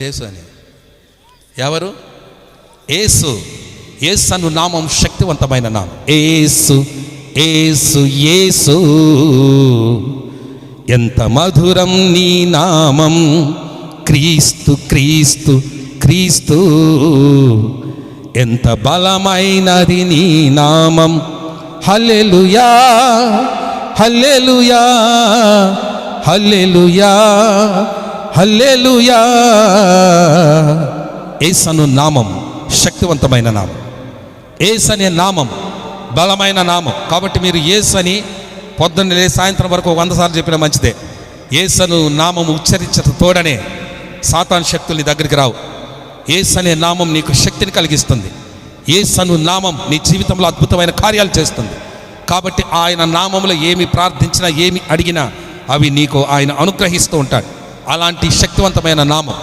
యేసు అని ఎవరు? యేసు. యేసు అను నామం శక్తివంతమైన నామం. యేసు యేసు యేసు ఎంత మధురం నీ నామం. క్రీస్తు క్రీస్తు క్రీస్తు ఎంత బలమైనది నీ నామం. హల్లెలూయా హల్లెలూయా హల్లెలూయా హల్లెలూయా. యేసు అను నామం శక్తివంతమైన నామం. యేసు అనే నామం బలమైన నామం. కాబట్టి మీరు యేసు అని పొద్దున్న లే సాయంత్రం వరకు 100 సార్లు చెప్పినా మంచిదే. యేసు అను నామం ఉచ్చరించట తోడనే సాతాను శక్తులు నీ దగ్గరికి రావు. యేసు అనే నామం నీకు శక్తిని కలిగిస్తుంది. యేసు అను నామం నీ జీవితంలో అద్భుతమైన కార్యాలు చేస్తుంది. కాబట్టి ఆయన నామంలో ఏమి ప్రార్థించినా ఏమి అడిగినా అవి నీకు ఆయన అనుగ్రహిస్తూ ఉంటాడు. అలాంటి శక్తివంతమైన నామం